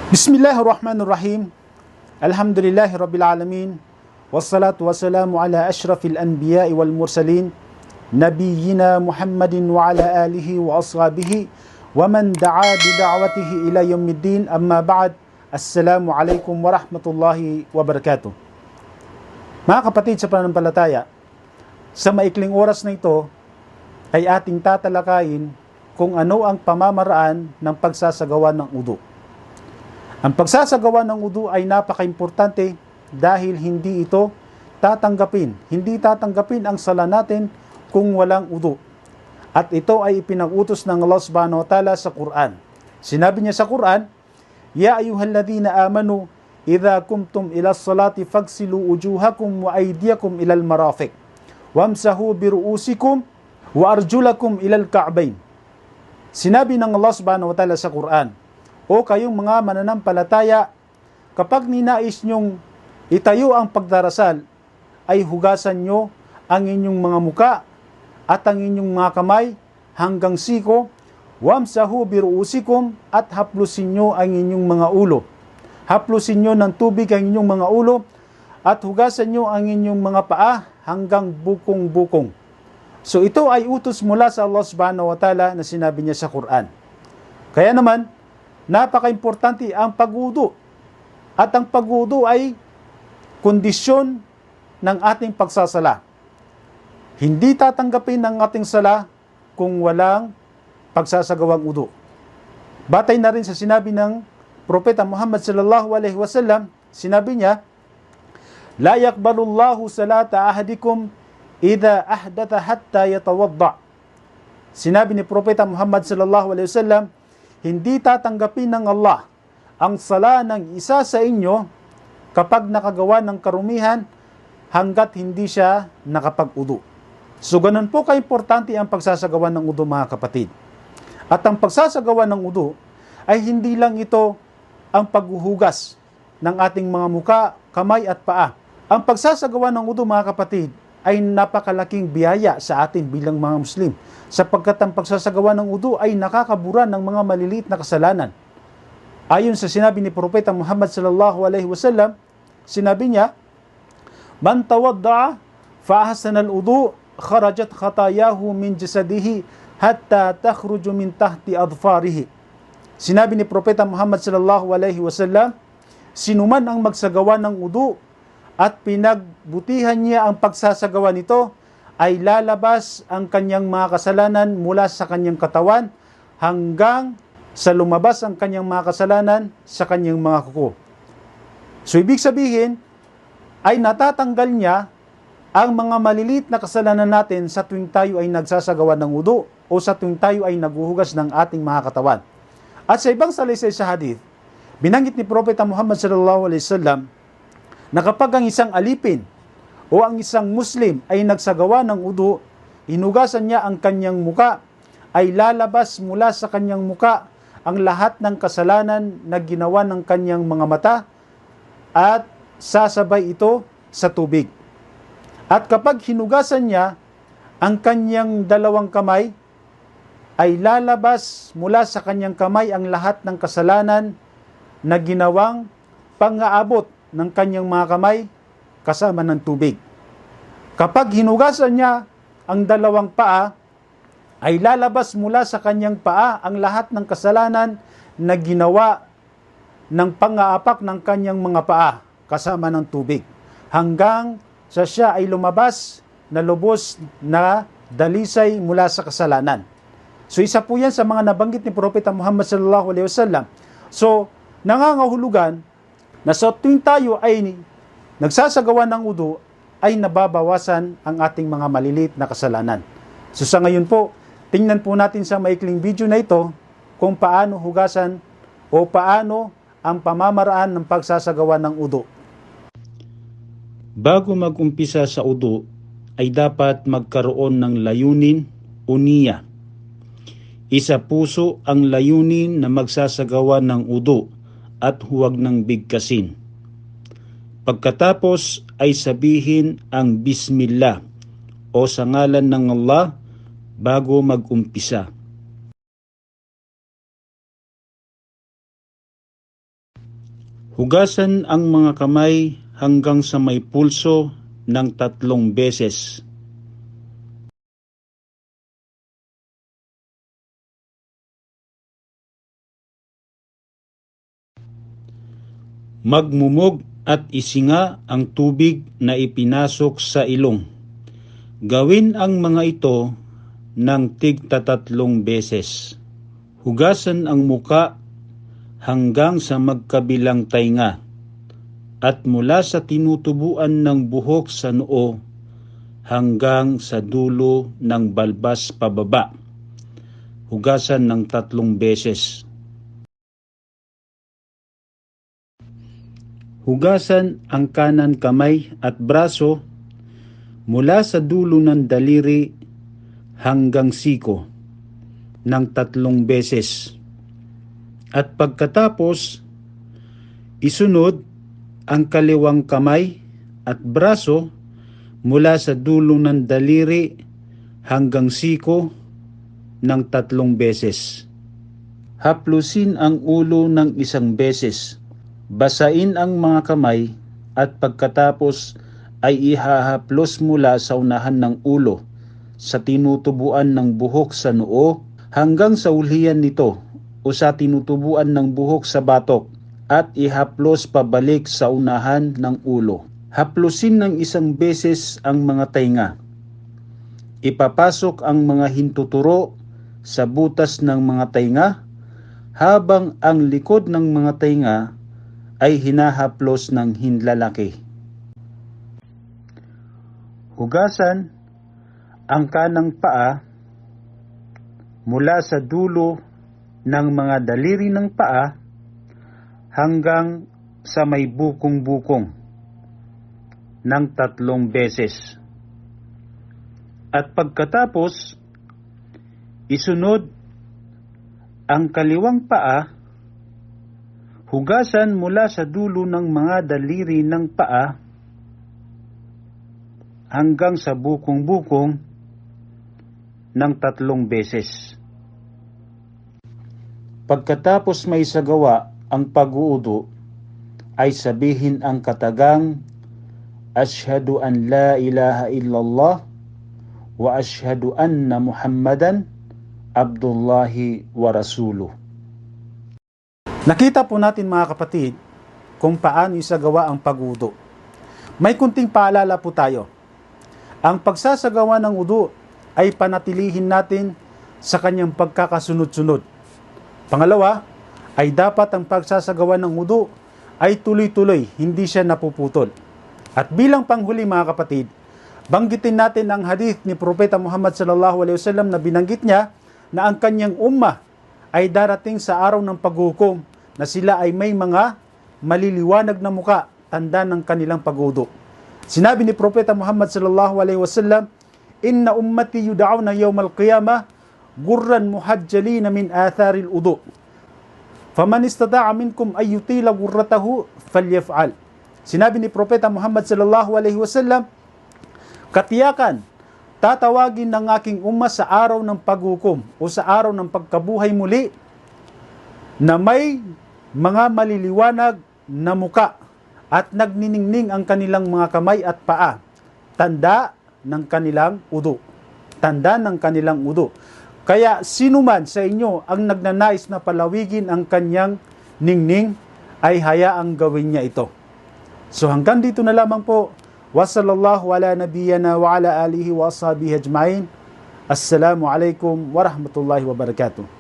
Bismillahirrahmanirrahim. Alhamdulillahi Rabbil Alamin. Wassalatu wassalamu ala ashrafil anbiya'i wal mursalin. Nabiyyina Muhammadin wa ala alihi wa ashabihi. Wa man da'a bida'watihi ila yawmiddin. Amma ba'd. Assalamu alaikum wa rahmatullahi wa barakatuh. Mga kapatid sa pananampalataya, sa maikling oras na ito ay ating tatalakayin kung ano ang pamamaraan ng pagsasagawa ng wudu. Ang pagsasagawa ng wudu ay napaka-importante dahil hindi tatanggapin ang sala natin kung walang wudu. At ito ay ipinag-utos ng Allah subhanahu wa ta'ala sa Quran. Sinabi niya sa Quran, Ya ayyuhalladhina amanu, idha kumtum ila salati fagsilu ujuhakum wa aydiyakum ilal marafiq, wamsahu biruusikum wa arjulakum ilal ka'bayn. Sinabi ng Allah subhanahu wa ta'ala sa Quran, O kayong mga mananampalataya, kapag ninais nyong itayo ang pagdarasal, ay hugasan nyo ang inyong mga muka at ang inyong mga kamay hanggang siko, wamsahu biruusikum, at haplusin nyo ang inyong mga ulo. Haplusin nyo ng tubig ang inyong mga ulo at hugasan nyo ang inyong mga paa hanggang bukong-bukong. So ito ay utos mula sa Allah subhanahu wa ta'ala na sinabi niya sa Quran. Kaya naman, napaka-importante ang pagwudu. At ang pagwudu ay kondisyon ng ating pagsasala. Hindi tatanggapin ang ating sala kung walang pagsasagawang wudu. Batay na rin sa sinabi ng Propeta Muhammad sallallahu alaihi wasallam, sinabi niya, La yakbalullahu salata ahadikum idha ahdatha hatta yatawadda. Sinabi ni Propeta Muhammad sallallahu alaihi wasallam, hindi tatanggapin ng Allah ang sala ng isa sa inyo kapag nakagawa ng karumihan hanggat hindi siya nakapag-udu. So ganun po ka-importante ang pagsasagawa ng udu, mga kapatid. At ang pagsasagawa ng udu ay hindi lang ito ang paghuhugas ng ating mga muka, kamay at paa. Ang pagsasagawa ng udu, mga kapatid, ay napakalaking biyaya sa atin bilang mga Muslim, sapagkat ang pagsasagawa ng wudu ay nakakabura ng mga maliliit na kasalanan. Ayon sa sinabi ni Propeta Muhammad sallallahu alaihi wasallam, sinabi niya, Man tawadda'a fa ahsana al-wudu kharajat khatayahu min jasadihi hatta takhruju min tahti adfarihi. Sinabi ni Propeta Muhammad sallallahu alaihi wasallam, sinuman ang magsagawa ng wudu at pinagbutihan niya ang pagsasagawa nito, ay lalabas ang kanyang mga kasalanan mula sa kanyang katawan hanggang sa lumabas ang kanyang mga kasalanan sa kanyang mga kuko. So ibig sabihin, ay natatanggal niya ang mga maliliit na kasalanan natin sa tuwing tayo ay nagsasagawa ng wudu o sa tuwing tayo ay naghuhugas ng ating mga katawan. At sa ibang salaysay sa hadith, binanggit ni Propeta Muhammad sallallahu alaihi wasallam na kapag ang isang alipin o ang isang Muslim ay nagsagawa ng wudu, hinugasan niya ang kanyang muka, ay lalabas mula sa kanyang muka ang lahat ng kasalanan na ginawa ng kanyang mga mata at sasabay ito sa tubig. At kapag hinugasan niya ang kanyang dalawang kamay, ay lalabas mula sa kanyang kamay ang lahat ng kasalanan na ginawang pang-aabot ng kanyang mga kamay kasama ng tubig. Kapag hinugasan niya ang dalawang paa, ay lalabas mula sa kanyang paa ang lahat ng kasalanan na ginawa ng pang-aapak ng kanyang mga paa kasama ng tubig, hanggang sa siya ay lumabas na lubos na dalisay mula sa kasalanan. So isa po yan sa mga nabanggit ni Propeta Muhammad sallallahu alaihi wasallam. So nangangahulugan na sa tuwing tayo ay nagsasagawa ng wudu, ay nababawasan ang ating mga maliliit na kasalanan. So sa ngayon po, tingnan po natin sa maikling video na ito kung paano hugasan o paano ang pamamaraan ng pagsasagawa ng wudu. Bago mag-umpisa sa wudu, ay dapat magkaroon ng layunin o niya. Isa puso ang layunin na magsasagawa ng wudu at huwag nang bigkasin. Pagkatapos ay sabihin ang Bismillah o sa ngalan ng Allah bago mag-umpisa. Hugasan ang mga kamay hanggang sa may pulso ng 3 beses. Magmumog at isinga ang tubig na ipinasok sa ilong. Gawin ang mga ito ng tig-3 beses. Hugasan ang muka hanggang sa magkabilang tainga at mula sa tinutubuan ng buhok sa noo hanggang sa dulo ng balbas pababa. Hugasan ng 3 beses. Hugasan ang kanan kamay at braso mula sa dulo ng daliri hanggang siko ng 3 beses. At pagkatapos, isunod ang kaliwang kamay at braso mula sa dulo ng daliri hanggang siko ng 3 beses. Haplusin ang ulo ng 1 beses. Basain ang mga kamay at pagkatapos ay ihahaplos mula sa unahan ng ulo sa tinutubuan ng buhok sa noo hanggang sa ulian nito o sa tinutubuan ng buhok sa batok at ihaplos pabalik sa unahan ng ulo. Haplusin ng 1 beses ang mga tainga. Ipapasok ang mga hintuturo sa butas ng mga tainga habang ang likod ng mga tainga ay hinahaplos ng hinlalaki. Hugasan ang kanang paa mula sa dulo ng mga daliri ng paa hanggang sa may bukong-bukong ng 3 beses. At pagkatapos, isunod ang kaliwang paa. Hugasan mula sa dulo ng mga daliri ng paa hanggang sa bukong-bukong ng 3 beses. Pagkatapos may sagawa ang pag-uudo, ay sabihin ang katagang Ashhadu an la ilaha illallah wa ashhadu anna Muhammadan Abdullahi wa Rasuluh. Nakita po natin mga kapatid kung paano isagawa ang pag-wudu. May kunting paalala po tayo. Ang pagsasagawa ng wudu ay panatilihin natin sa kanyang pagkakasunod-sunod. Pangalawa, ay dapat ang pagsasagawa ng wudu ay tuloy-tuloy, hindi siya napuputol. At bilang panghuli mga kapatid, banggitin natin ang hadith ni Propeta Muhammad sallallahu alaihi wasallam na binanggit niya na ang kanyang ummah ay darating sa araw ng paghukom na sila ay may mga maliliwanag na muka, tanda ng kanilang pag-wudu. Sinabi ni Propeta Muhammad sallallahu alaihi wasallam, "Inna ummati yud'auna yawmal qiyamah gurran muhajjalina min atharil wudu. Faman istata'a minkum ay yutila gurratahu falyaf'al." Sinabi ni Propeta Muhammad sallallahu alaihi wasallam, katiyakan, tatawagin ng aking ummah sa araw ng paghukom o sa araw ng pagkabuhay muli na may mga maliliwanag na muka at nagniningning ang kanilang mga kamay at paa. Tanda ng kanilang wudu. Tanda ng kanilang wudu. Kaya sino man sa inyo ang nagnanais na palawigin ang kanyang ningning ay hayaang gawin niya ito. So hanggang dito na lamang po. Wassallallahu ala nabiyyana wa ala alihi wa ashabihi ajma'in. Assalamu alaikum warahmatullahi wabarakatuh.